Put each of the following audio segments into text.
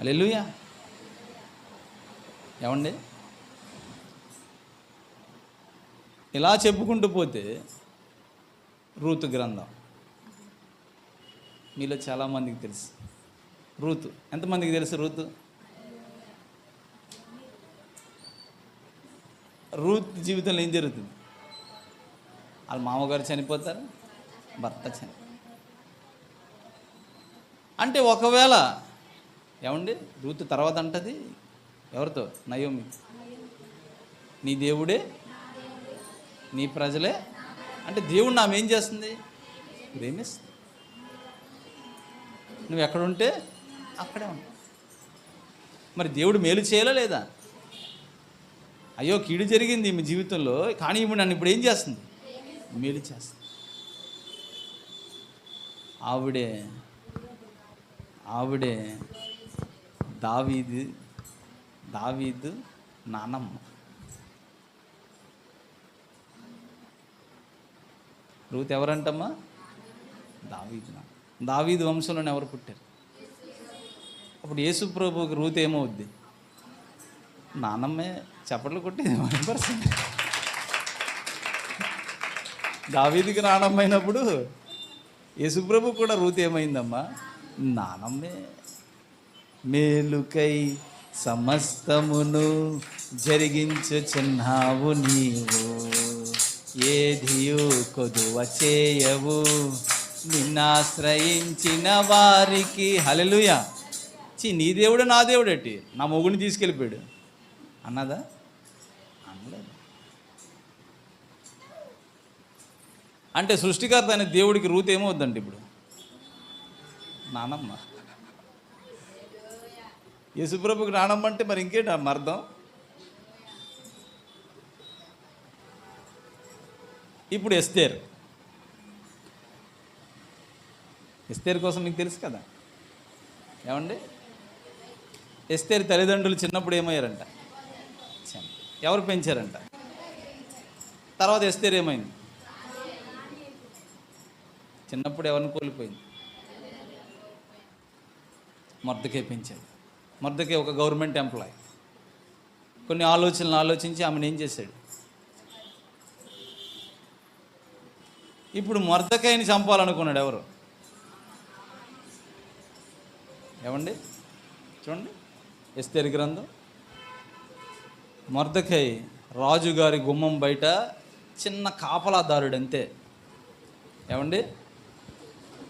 హల్లెలూయా. ఏమండి, ఇలా చెప్పుకుంటూ పోతే రూతు గ్రంథం మీలో చాలామందికి తెలుసు. రూతు ఎంతమందికి తెలుసు? రూత్ జీవితంలో ఏం జరుగుతుంది? వాళ్ళ మామగారు చనిపోతారు, భర్త చనిపోతారు. అంటే ఒకవేళ ఏమండి, రూతు తర్వాత అంటది ఎవరితో? నయోమి, నీ దేవుడే నీ ప్రజలే. అంటే దేవుడు ఆమె ఏం చేస్తుంది? ప్రేమిస్తుంది. నువ్వు ఎక్కడుంటే అక్కడే ఉంటావు. మరి దేవుడు మేలు చేయాలా లేదా? అయ్యో కీడు జరిగింది మీ జీవితంలో, కానీ ఇప్పుడు నన్ను ఇప్పుడు ఏం చేస్తుంది? మేలు చేస్తుంది. ఆవిడే దావీదు నానమ్మ. రూత్ ఎవరంటమ్మా? దావీదు వంశంలోనే ఎవరు పుట్టారు? అప్పుడు యేసు ప్రభువుకి రూత్ ఏమవుద్ది? నానమ్మే. చప్పట్లు కొట్టేది 100%. దావీదుకి నానమ్మ అయినప్పుడు యేసు ప్రభు కూడా రూత్ ఏమైందమ్మా? నానమ్మే. మేలుకై సమస్తమును జరిగించుచున్నావు నీవు, ఏదియు కొదువ చేయవు నిన్నాశ్రయించిన వారికి. హల్లెలూయా. నీ దేవుడు నా దేవుడేటి, నా మొగుడిని తీసుకెళ్ళిపోయాడు అన్నదా? అనలేదు. అంటే సృష్టికర్త అనే దేవుడికి రూత్ ఏమవుద్దంటే ఇప్పుడు నానమ్మ. యేసుప్రభుకి నానమ్మ అంటే మరి ఇంకేంటి అర్థం? ఇప్పుడు ఎస్తేర్ కోసం మీకు తెలుసు కదా. ఏమండి, ఎస్తేర్ తల్లిదండ్రులు చిన్నప్పుడు ఏమయ్యారంట? ఎవరు పెంచారంట? తర్వాత ఎస్తేర్ ఏమైంది? చిన్నప్పుడు ఎవరిని కోల్పోయింది? మొర్దెకై పెంచాడు. మొర్దెకై ఒక గవర్నమెంట్ ఎంప్లాయ్. కొన్ని ఆలోచనలు ఆలోచించి ఆమెను ఏం చేశాడు? ఇప్పుడు మొర్దెకైని చంపాలనుకున్నాడు ఎవరు? ఏమండి చూడండి ఎస్తేర్ గ్రంథం. మొర్దెకై రాజుగారి గుమ్మం బయట చిన్న కాపలాదారుడు అంతే. ఏమండి,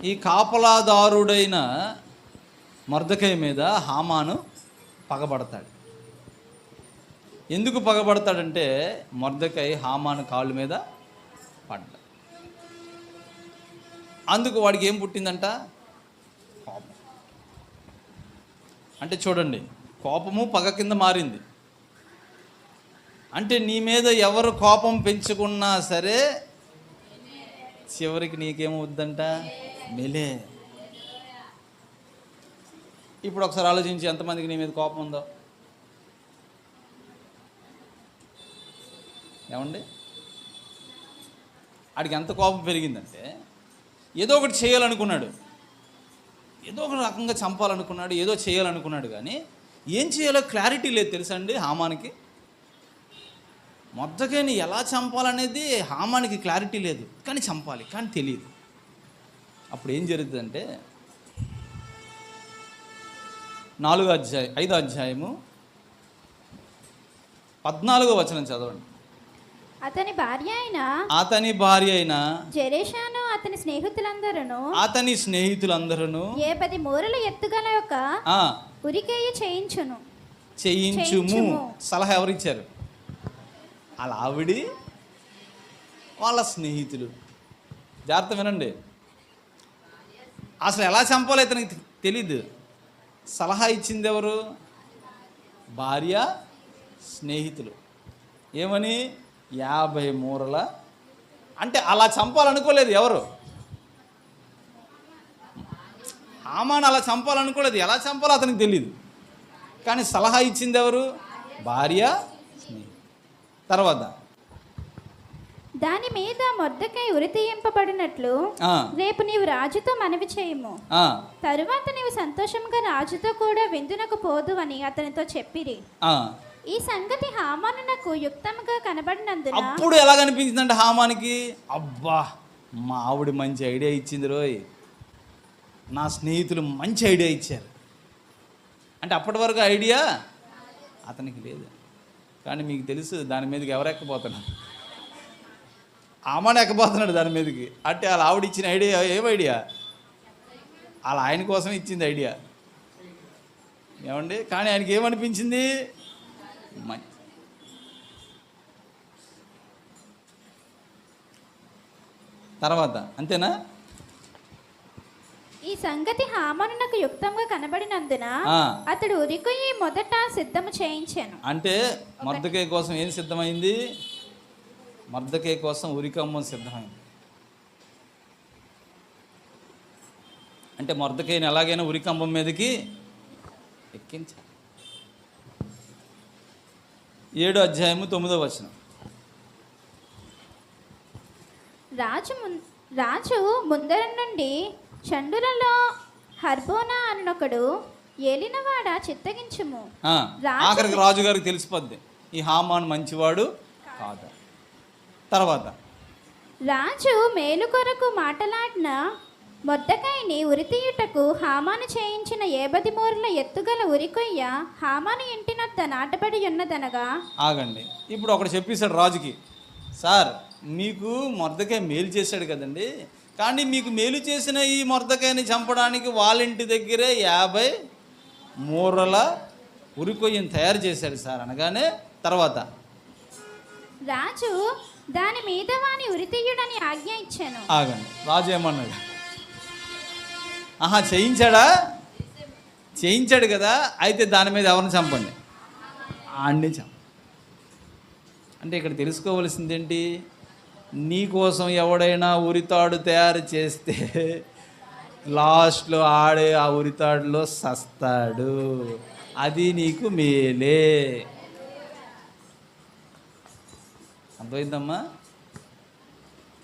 ఈ కాపలాదారుడైన మొర్దెకై మీద హామాను పగబడతాడు. ఎందుకు పగబడతాడంటే మొర్దెకై హామాను కాళ్ళ మీద పడ్డా. అందుకు వాడికి ఏం పుట్టిందంట? కోపం. అంటే చూడండి, కోపము పగ కింద మారింది. అంటే నీ మీద ఎవరు కోపం పెంచుకున్నా సరే చివరికి నీకేమవుద్దంట? మెలే. ఇప్పుడు ఒకసారి ఆలోచించి ఎంతమందికి నీ మీద కోపం ఉందో? ఏమండి, ఆడికి ఎంత కోపం పెరిగిందంటే ఏదో ఒకటి చేయాలనుకున్నాడు, ఏదో ఒక రకంగా చంపాలనుకున్నాడు, ఏదో చేయాలనుకున్నాడు, కానీ ఏం చేయాలో క్లారిటీ లేదు తెలుసా అండి హామానికి. మొర్దెకైని ఎలా చంపాలనేది హామానికి క్లారిటీ లేదు, కానీ చంపాలి, కానీ తెలియదు. అప్పుడు ఏం జరుగుతుందంటే 5వ అధ్యాయము 14వ వచనం చదవండి. అతని భార్య అయిన జెరెషాను అతని స్నేహితులందరూ ఏ 10 మూరల ఎత్తుగల యొక్క ఉరికేయ చేయించుము సలహా ఎవరిచ్చారు? వాళ్ళ ఆవిడి, వాళ్ళ స్నేహితులు. జాగ్రత్త వినండి. అసలు ఎలా చంపాలో ఇతనికి తెలీదు. సలహా ఇచ్చింది ఎవరు? భార్య, స్నేహితులు. ఏమని? 50 మూరల. అంటే అలా చంపాలనుకోలేదు ఎవరు? హామాను అలా చంపాలనుకోలేదు. ఎలా చంపాలో అతనికి తెలియదు, కానీ సలహా ఇచ్చింది ఎవరు? భార్య, స్నేహితులు. తర్వాత దాని మీద మొర్దెకై ఉరితీయింపబడినట్లు ఆ, రేపు నీవు రాజుతో మనవి చేయము. ఆ, తరువాత నీవు సంతోషంగా రాజుతో కూడా విందునకు పోదు అని అతనితో చెప్పిరి. ఆ. ఈ సంగతి హామానునకు యుక్తముగా కనబడినందున అప్పుడు ఎలా కనిపించిందంటే హామానికి, అబ్బా మా ఆవిడ మంచి ఐడియా ఇచ్చింది రోయ్, నా స్నేహితులు మంచి ఐడియా ఇచ్చారు అంటే అప్పటి వరకు ఐడియా అతనికి లేదు. కానీ మీకు తెలుసు దాని మీదకి ఎవరు ఎక్కబోతున్నారు? హామాను ఎక్కబోతున్నాడు దాని మీదకి. అంటే వాళ్ళ ఆవిడ ఇచ్చిన ఐడియా ఏం ఐడియా? వాళ్ళ ఆయన కోసం ఇచ్చింది ఐడియా ఏమండి. కానీ ఆయనకి ఏమనిపించింది? మంచి. తర్వాత అంతేనా? ఈ సంగతి హామానునకు యుక్తంగా కనబడినందున ఆ. అతడు ఉరికొయ్యి మొదట సిద్ధము చేయించాను. అంటే మొర్దెకై కోసం ఏం సిద్ధమైంది? మొర్దెకై కోసం ఉరికమ్మం సిద్ధమైంది. అంటే మొర్దెకైని ఎలాగైనా ఉరికంబం మీదకి ఎక్కించాలి. 7వ అధ్యాయము 9వ వచనం. రాజు ముందర నుండి చండులలో హర్బోనా అనొకడు ఏలినవాడ చిత్తగించుము. ఆఖరికి రాజుగారికి తెలిసిపోద్ది ఈ హామాను మంచివాడు కాదు. తర్వాత రాజు మేలు కొరకు మాటలాడిన మొర్దెకైని ఉరితీయుటకు హామాను చేయించిన 70 మూరల ఎత్తుగల ఉరికొయ్య హామాను ఇంటినొద్ద నాటబడి ఉన్నదనగా. ఆగండి, ఇప్పుడు ఒకడు చెప్పేశాడు రాజుకి, సార్ మీకు మొర్దెకై మేలు చేశాడు కదండి, కానీ మీకు మేలు చేసిన ఈ మొర్దెకైని చంపడానికి వాళ్ళ ఇంటి దగ్గరే 50 మూరల ఉరికొయ్యను తయారు చేశాడు సార్ అనగానే తర్వాత రాజు దాని మీద వాని ఉరితీయుడని ఆజ్ఞ ఇచ్చాను. ఆగండి, రాజు ఏమన్నాడు? చేయించాడా? చేయించాడు కదా, అయితే దాని మీద ఎవరిని చంపండి, ఆడిని చంప. అంటే ఇక్కడ తెలుసుకోవలసింది ఏంటి? నీకోసం ఎవడైనా ఉరితాడు తయారు చేస్తే లాస్ట్లో ఆడే ఆ ఉరితాడులో సస్తాడు, అది నీకు మేలే. అర్థమైందమ్మా?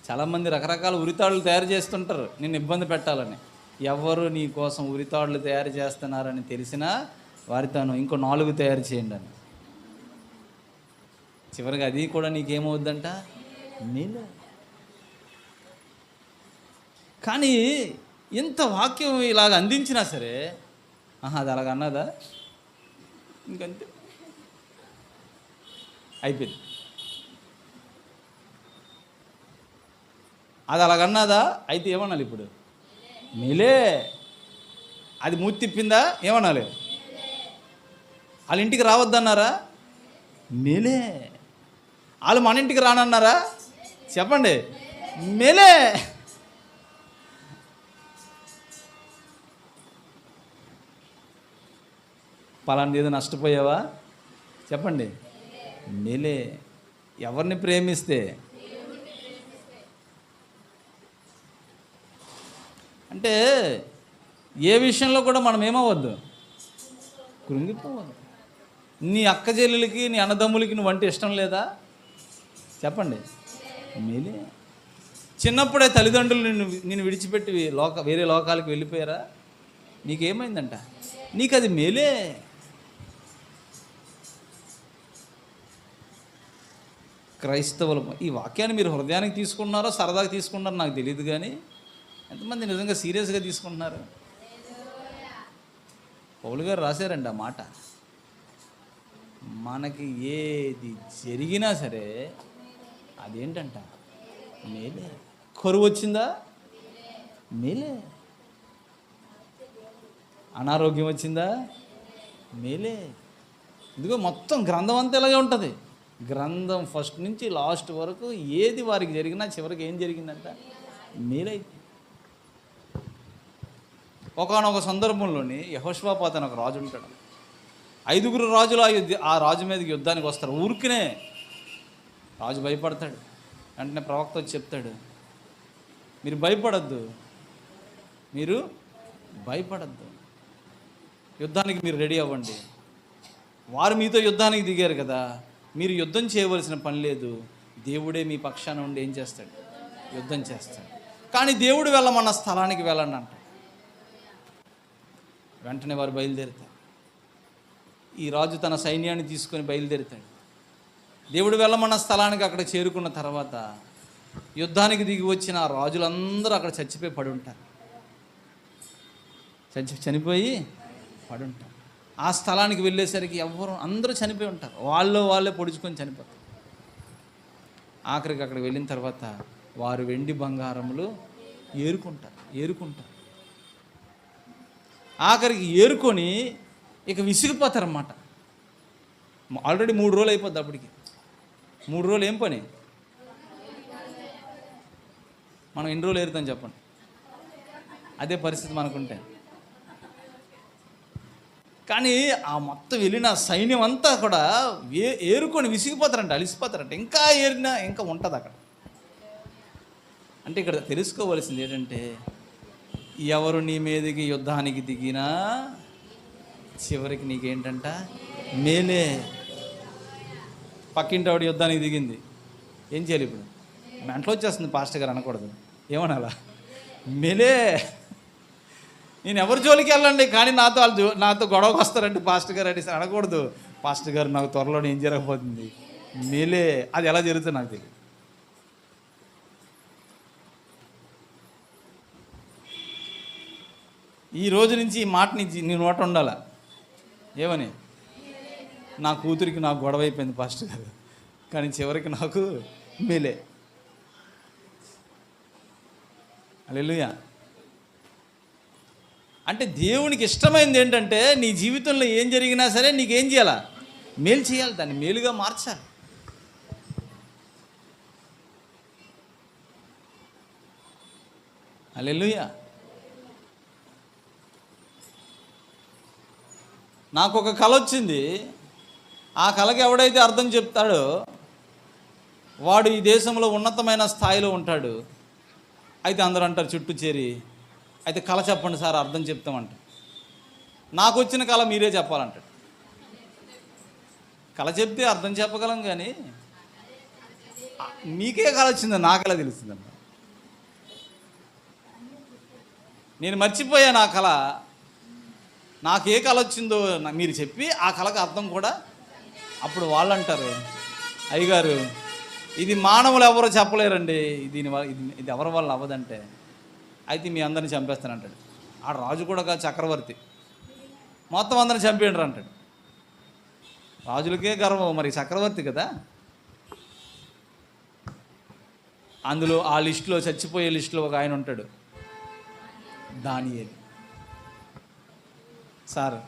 చాలామంది రకరకాల ఉరితాడులు తయారు చేస్తుంటారు నిన్ను ఇబ్బంది పెట్టాలని. ఎవరు నీ కోసం ఉరితాడులు తయారు చేస్తున్నారని తెలిసినా వారితోను ఇంకో 4 తయారు చేయండి అని. చివరికి అది కూడా నీకేమవుద్దంట? మేలు. కానీ ఇంత వాక్యం ఇలాగ అందించినా సరే అది అలాగ అన్నదా? ఇంకంతే, అయిపోయింది. అది అలాగన్నదా? అయితే ఏమనాలి ఇప్పుడు? మేలే. అది మూతి తిప్పిందా? ఏమనాలి? వాళ్ళ ఇంటికి రావద్దన్నారా? మేలే. వాళ్ళు మన ఇంటికి రానన్నారా? చెప్పండి, మేలే. పలాంటి ఏదో నష్టపోయావా? చెప్పండి, మేలే. ఎవరిని ప్రేమిస్తే అంటే ఏ విషయంలో కూడా మనం ఏమవ్వద్దు, కృంగిపోవద్దు. నీ అక్క చెల్లెలకి నీ అన్నదమ్ములకి నువ్వంటే ఇష్టం లేదా? చెప్పండి, మేలే. చిన్నప్పుడే తల్లిదండ్రులు నిన్ను విడిచిపెట్టి వేరే లోకాలకు వెళ్ళిపోయారా? నీకేమైందంట? నీకు అది మేలే. క్రైస్తవులు ఈ వాక్యాన్ని మీరు హృదయానికి తీసుకుంటున్నారో సరదాగా తీసుకుంటున్నారో నాకు తెలియదు, కానీ ఎంతమంది నిజంగా సీరియస్గా తీసుకుంటున్నారు? పౌలు గారు రాశారండి ఆ మాట. మనకి ఏది జరిగినా సరే అదేంటంట? మేలే. కరువు వచ్చిందా? మేలే. అనారోగ్యం వచ్చిందా? మేలే. ఇదిగో మొత్తం గ్రంథం అంతా ఇలాగే ఉంటుంది. గ్రంథం ఫస్ట్ నుంచి లాస్ట్ వరకు ఏది వారికి జరిగినా చివరికి ఏం జరిగిందంట? మేలైతే. ఒకానొక సందర్భంలోని యెహోషువపాతు అని ఒక రాజు ఉంటాడు. 5 రాజులు ఆ రాజు మీదకి యుద్ధానికి వస్తారు. ఊరికినే రాజు భయపడతాడు. వెంటనే ప్రవక్త వచ్చి చెప్తాడు, మీరు భయపడద్దు, మీరు భయపడద్దు, యుద్ధానికి మీరు రెడీ అవ్వండి. వారు మీతో యుద్ధానికి దిగారు కదా, మీరు యుద్ధం చేయవలసిన పని లేదు, దేవుడే మీ పక్షాన ఉండి ఏం చేస్తాడు? యుద్ధం చేస్తాడు. కానీ దేవుడు వెళ్ళమన్న స్థలానికి వెళ్ళండి అంట. వెంటనే వారు బయలుదేరుతారు. ఈ రాజు తన సైన్యాన్ని తీసుకొని బయలుదేరుతాడు. దేవుడు వెళ్ళమన్న స్థలానికి అక్కడ చేరుకున్న తర్వాత యుద్ధానికి దిగి వచ్చిన ఆ రాజులందరూ అక్కడ చచ్చిపోయి పడి ఉంటారు. చనిపోయి పడి ఉంటారు. ఆ స్థలానికి వెళ్ళేసరికి అందరూ చనిపోయి ఉంటారు. వాళ్ళే పొడుచుకొని చనిపోతారు. ఆఖరికి అక్కడికి వెళ్ళిన తర్వాత వారు వెండి బంగారములు ఏరుకుంటారు. ఆఖరికి ఏరుకొని ఇక విసిగిపోతారన్నమాట. ఆల్రెడీ 3 రోజులు అయిపోద్ది. అప్పటికి 3 రోజులు ఏం పని? మనం ఎన్ని రోజులు ఏరుతాం చెప్పండి? అదే పరిస్థితి మనకుంటే. కానీ ఆ మొత్తం వెళ్ళిన సైన్యం అంతా కూడా ఏరుకొని విసిగిపోతారంట, అలిసిపోతారంట. ఇంకా ఏరినా ఇంకా ఉంటుంది అక్కడ. అంటే ఇక్కడ తెలుసుకోవలసింది ఏంటంటే, ఎవరు నీ మీదకి యుద్ధానికి దిగినా చివరికి నీకేంటంట? మేలే. పక్కింటి ఆవిడ యుద్ధానికి దిగింది, ఏం చేయాలి ఇప్పుడు? మెంటలో వచ్చేస్తుంది. పాస్టర్ గారు అనకూడదు, ఏమనాలా? మేలే. నేను ఎవరి జోలికి వెళ్ళండి, కానీ నాతో గొడవకు వస్తారంటే పాస్టర్ గారు అంటే అనకూడదు. పాస్టర్ గారు నాకు త్వరలో ఏం జరగబోతుంది? మేలే. అది ఎలా జరుగుతుంది నాకు తెలియదు. ఈ రోజు నుంచి ఈ మాట నీ నోట ఉండాల. ఏమని? నా కూతురికి నాకు గొడవ అయిపోయింది పాస్టర్ గారు, కానీ చివరికి నాకు మేలే. హల్లెలూయా. అంటే దేవునికి ఇష్టమైంది ఏంటంటే, నీ జీవితంలో ఏం జరిగినా సరే నీకేం చేయాలా? మేలు చేయాలి, దాన్ని మేలుగా మార్చాలి. హల్లెలూయా. నాకు ఒక కల వచ్చింది. ఆ కళకి ఎవడైతే అర్థం చెప్తాడో వాడు ఈ దేశంలో ఉన్నతమైన స్థాయిలో ఉంటాడు. అయితే అందరూ అంటారు చుట్టూ చేరి, అయితే కళ చెప్పండి సార్, అర్థం చెప్తామంట. నాకు వచ్చిన కళ మీరే చెప్పాలంటాడు. కళ చెప్తే అర్థం చెప్పగలం, కానీ మీకే కళ వచ్చిందో నాకెలా తెలుస్తుందన్న? నేను మర్చిపోయాను ఆ కళ. నాకే కళ వచ్చిందో మీరు చెప్పి ఆ కళకు అర్థం కూడా. అప్పుడు వాళ్ళు అంటారు, అయ్యగారు ఇది మానవులు ఎవరో చెప్పలేరండి, ఇది ఎవరి వల్ల అవ్వదంటే. అయితే మీ అందరిని చంపేస్తానంటాడు. ఆ రాజు కూడా కాదు, చక్రవర్తి. మొత్తం అందరిని చంపేయండి అంటాడు. రాజులకే గర్వం, మరి చక్రవర్తి కదా. అందులో ఆ లిస్టులో, చచ్చిపోయే లిస్టులో ఒక ఆయన ఉంటాడు, దానియేలు. సార్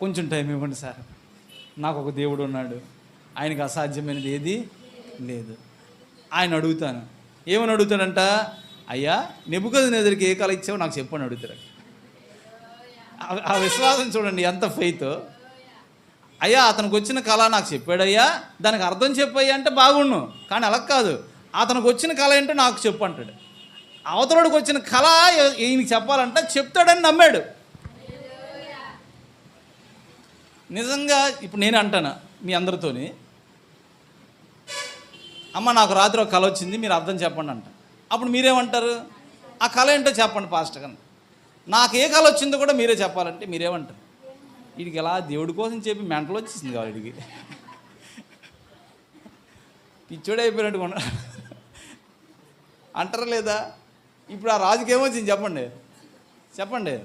కొంచెం టైం ఇవ్వండి సార్, నాకు ఒక దేవుడు ఉన్నాడు, ఆయనకి అసాధ్యమైనది ఏది లేదు. ఆయన అడుగుతాను. ఏమని అడుగుతాడంట? అయ్యా నెబుకద్నెజరుకి ఏ కళ ఇచ్చావో నాకు చెప్పని అడుగుతాడు. ఆ విశ్వాసం చూడండి, ఎంత ఫెయిత్. అయ్యా అతనికి వచ్చిన కళ నాకు చెప్పాడయ్యా, దానికి అర్థం చెప్పయ్యా అంటే బాగుండు. కానీ అలా కాదు, అతనికి వచ్చిన కళ ఏంటో నాకు చెప్పు అంటాడు. అవతలడికి వచ్చిన కళ ఈయనకి చెప్పాలంటే చెప్తాడని నమ్మాడు. నిజంగా ఇప్పుడు నేను అంటాను మీ అందరితోని, అమ్మ నాకు రాత్రి ఒక కళ వచ్చింది, మీరు అర్థం చెప్పండి అంట. అప్పుడు మీరేమంటారు? ఆ కళ ఏంటో చెప్పండి పాస్టర్ గారు. నాకు ఏ కళ వచ్చిందో కూడా మీరే చెప్పాలంటే మీరేమంటారు? వీడికి ఎలా దేవుడి కోసం చెప్పి మెంటలు వచ్చేసింది కావాలి వీడికి, పిచ్చోడే అయిపోయినట్టుగా అంటారా లేదా? ఇప్పుడు ఆ రాజుకి ఏమొచ్చింది చెప్పండి.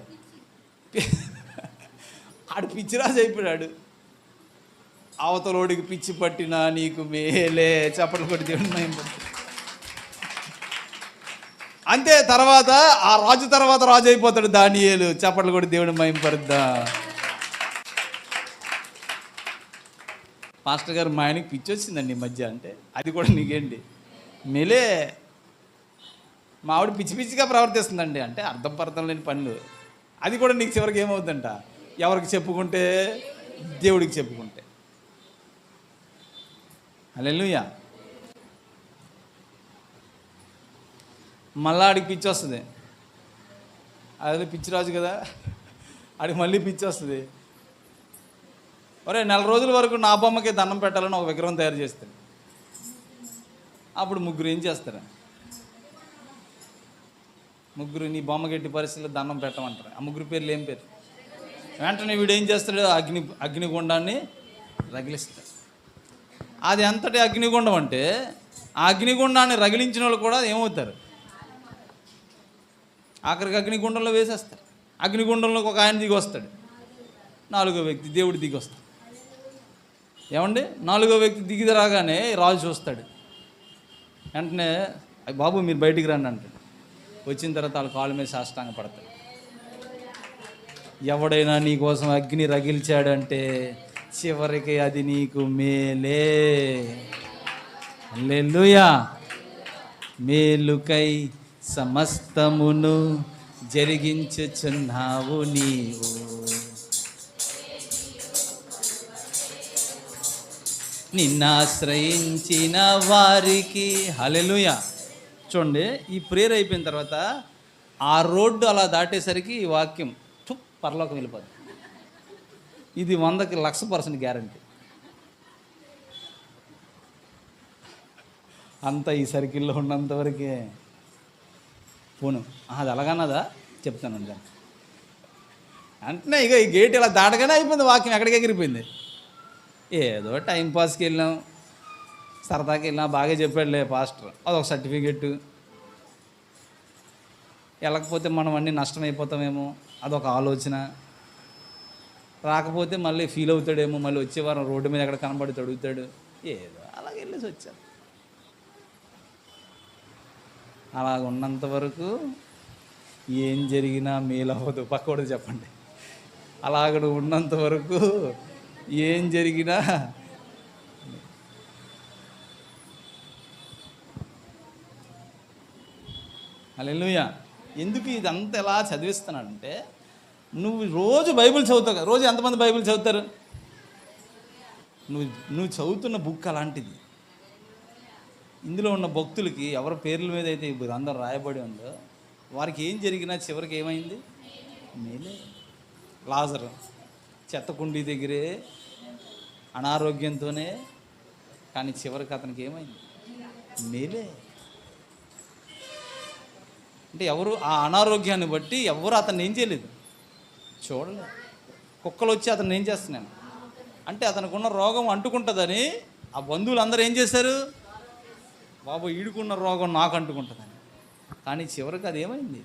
ఆడు పిచ్చిరాజు అయిపోయాడు. అవతలోడికి పిచ్చి పట్టినా నీకు మేలే. చప్పట్లు కొట్టి దేవుని మహిమపరుద్దాం. అంతే. తర్వాత ఆ రాజు తర్వాత రాజు అయిపోతాడు దానియేలు. చప్పట్లు కొట్టి దేవుని మహిమపరుద్దాం. పాస్టర్ గారు మా ఆయనకి పిచ్చి వచ్చిందండి ఈ మధ్య అంటే, అది కూడా నీకేంటి మేలే. మా ఆవిడ పిచ్చి పిచ్చిగా ప్రవర్తిస్తుందండి అంటే, అర్థం పర్థం లేని పనులు. అది కూడా నీకు చివరికి ఏమవుతుందంట? ఎవరికి చెప్పుకుంటే? దేవుడికి చెప్పుకుంటే. హల్లెలూయా. మళ్ళా ఆడికి పిచ్చి వస్తుంది. అదే పిచ్చిరాజు కదా, ఆడికి మళ్ళీ పిచ్చి వస్తుంది. ఒరే 4 రోజుల వరకు నా బొమ్మకి దండం పెట్టాలని ఒక విగ్రహం తయారు చేస్తాడు. అప్పుడు ముగ్గురు ఏం చేస్తారు? ముగ్గురు నీ బొమ్మగట్టి పరిస్థితుల్లో దండం పెట్టమంటారు. ఆ ముగ్గురు పేర్లు ఏం పేరు? వెంటనే వీడు ఏం చేస్తాడు? అగ్నిగుండాన్ని రగిలిస్తాడు. అది ఎంతటి అగ్నిగుండం అంటే ఆ అగ్నిగుండాన్ని రగిలించిన వాళ్ళు కూడా ఏమవుతారు? ఆఖరికి అగ్నిగుండంలో వేసేస్తారు. అగ్నిగుండంలోకి ఒక ఆయన దిగి వస్తాడు, 4వ వ్యక్తి దేవుడు దిగి వస్తాడు. ఏమండి, 4వ వ్యక్తి దిగి రాగానే రాజు చూస్తాడు. వెంటనే బాబు మీరు బయటికి రండి అంటాడు. వచ్చిన తర్వాత వాళ్ళ కాళ్ళ మీద సాష్టాంగ పడతాడు. ఎవడైనా నీ కోసం అగ్ని రగిల్చాడంటే చివరికి అది నీకు మేలే. హల్లెలూయా. మేలుకై సమస్తమును జరిగించుచున్నావు నీవు. నిన్నాశ్రయించిన వారికి. హల్లెలూయా. చూడండి, ఈ ప్రేయర్ అయిపోయిన తర్వాత ఆ రోడ్డు అలా దాటేసరికి ఈ వాక్యం పరలోకం వెళ్ళిపోతుంది. ఇది 100కి 1,00,000% గ్యారంటీ. అంతా ఈ సర్కిల్లో ఉన్నంతవరకే పోను. అది అలాగన్నదా చెప్తాను దాన్ని. అంటే ఇక ఈ గేట్ ఇలా దాటగానే అయిపోయింది, వాక్యం ఎక్కడికి ఎగిరిపోయింది. ఏదో టైంపాస్కి వెళ్ళాం, సరదాకి వెళ్ళాం, బాగా చెప్పాడులే పాస్టర్, అదొక సర్టిఫికెట్. వెళ్ళకపోతే మనం అన్నీ నష్టమైపోతామేమో అదొక ఆలోచన. రాకపోతే మళ్ళీ ఫీల్ అవుతాడేమో, మళ్ళీ వచ్చే వారం రోడ్డు మీద ఎక్కడ కనబడి అడుగుతాడు. ఏదో అలాగే వెళ్ళేసి వచ్చాను. అలాగ ఉన్నంత వరకు ఏం జరిగినా మేలవ్వదు. పక్కోడు చెప్పండి. అలాగ ఉన్నంత వరకు ఏం జరిగినా హల్లెలూయా. ఎందుకు ఇదంతా ఎలా చదివిస్తున్నాడంటే, నువ్వు రోజు బైబిల్ చదువుతావు కదా. రోజు ఎంతమంది బైబిల్ చదువుతారు? నువ్వు చదువుతున్న బుక్ అలాంటిది. ఇందులో ఉన్న భక్తులకి ఎవరి పేర్ల మీద అయితే ఈ గ్రంథం రాయబడి ఉందో వారికి ఏం జరిగినా చివరికి ఏమైంది? మేలే. లాజరు చెత్తకుండీ దగ్గరే అనారోగ్యంతోనే, కానీ చివరికి అతనికి ఏమైంది? మేలే. అంటే ఎవరు ఆ అనారోగ్యాన్ని బట్టి ఎవరు అతన్ని ఏం చేయలేదు, చూడలేదు. కుక్కలు వచ్చి అతన్ని ఏం చేస్తున్నాను అంటే అతనికి ఉన్న రోగం అంటుకుంటుందని ఆ బంధువులు అందరూ ఏం చేశారు? బాబు ఈడుకున్న రోగం నాకు అంటుకుంటుందని. కానీ చివరికి అది ఏమైంది?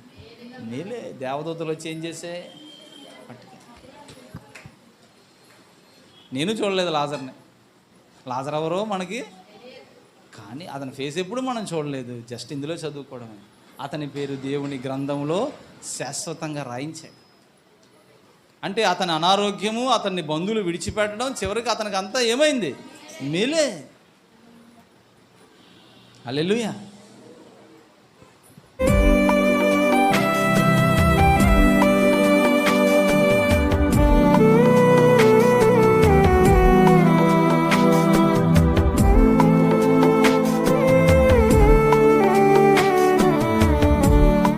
మేలే. దేవదూతలు వచ్చి ఏం చేసే పట్టుకు. నేను చూడలేదు లాజర్ని. లాజర్ ఎవరో మనకి, కానీ అతని ఫేస్ ఎప్పుడు మనం చూడలేదు, జస్ట్ ఇందులో చదువుకోవడమే. అతని పేరు దేవుని గ్రంథంలో శాశ్వతంగా రాయించాడు. అంటే అతని అనారోగ్యము, అతన్ని బంధువులు విడిచిపెట్టడం, చివరికి అతనికి అంతా ఏమైంది? మేలే. హల్లెలూయా.